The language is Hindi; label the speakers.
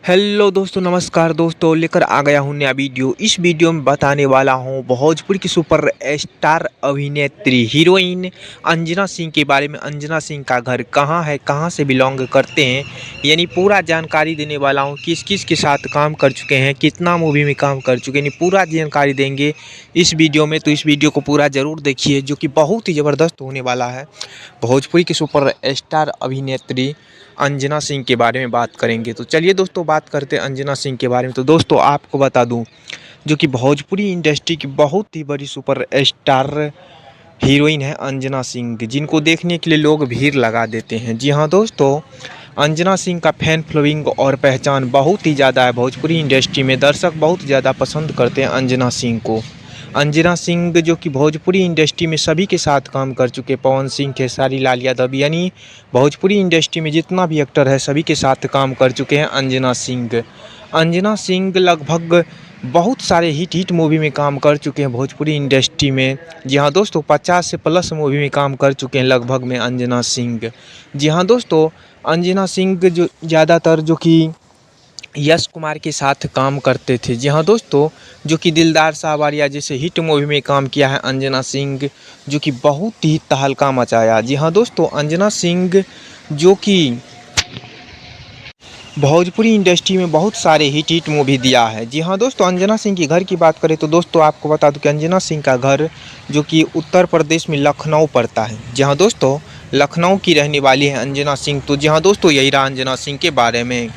Speaker 1: हेलो दोस्तों, नमस्कार दोस्तों। लेकर आ गया हूँ नया वीडियो। इस वीडियो में बताने वाला हूँ भोजपुरी की सुपर स्टार अभिनेत्री हीरोइन अंजना सिंह के बारे में। अंजना सिंह का घर कहाँ है, कहाँ से बिलोंग करते हैं, यानी पूरा जानकारी देने वाला हूँ। किस किस के साथ काम कर चुके हैं, कितना मूवी में काम कर चुके हैं, यानी पूरा जानकारी देंगे इस वीडियो में। तो इस वीडियो को पूरा ज़रूर देखिए, जो कि बहुत ही ज़बरदस्त होने वाला है। भोजपुरी की सुपर स्टार अभिनेत्री अंजना सिंह के बारे में बात करेंगे। तो चलिए दोस्तों, बात करते हैं अंजना सिंह के बारे में। तो दोस्तों, आपको बता दूं, जो कि भोजपुरी इंडस्ट्री की बहुत ही बड़ी सुपर स्टार हीरोइन है अंजना सिंह, जिनको देखने के लिए लोग भीड़ लगा देते हैं। जी हाँ दोस्तों, अंजना सिंह का फैन फॉलोइंग और पहचान बहुत ही ज़्यादा है भोजपुरी इंडस्ट्री में। दर्शक बहुत ज़्यादा पसंद करते हैं अंजना सिंह को। अंजना सिंह जो कि भोजपुरी इंडस्ट्री में सभी के साथ काम कर चुके, पवन सिंह, खेसारी लाल यादव, यानी भोजपुरी इंडस्ट्री में जितना भी एक्टर है सभी के साथ काम कर चुके हैं अंजना सिंह। अंजना सिंह लगभग बहुत सारे हिट मूवी में काम कर चुके हैं भोजपुरी इंडस्ट्री में। जी हाँ दोस्तों, 50 से प्लस मूवी में काम कर चुके हैं लगभग में अंजना सिंह। जी हाँ दोस्तों, अंजना सिंह जो ज़्यादातर जो कि यश कुमार के साथ काम करते थे। जी हाँ दोस्तों, जो कि दिलदार सावरिया जैसे हिट मूवी में काम किया है अंजना सिंह, जो कि बहुत ही तहलका मचाया। जी हाँ दोस्तों, अंजना सिंह जो कि भोजपुरी इंडस्ट्री में बहुत सारे हिट मूवी दिया है। जी हाँ दोस्तों, अंजना सिंह के घर की बात करें तो दोस्तों आपको बता दूं कि अंजना सिंह का घर जो कि उत्तर प्रदेश में लखनऊ पड़ता है। जी हाँ दोस्तों, लखनऊ की रहने वाली है अंजना सिंह। तो जी हाँ दोस्तों, यही रहा अंजना सिंह के बारे में।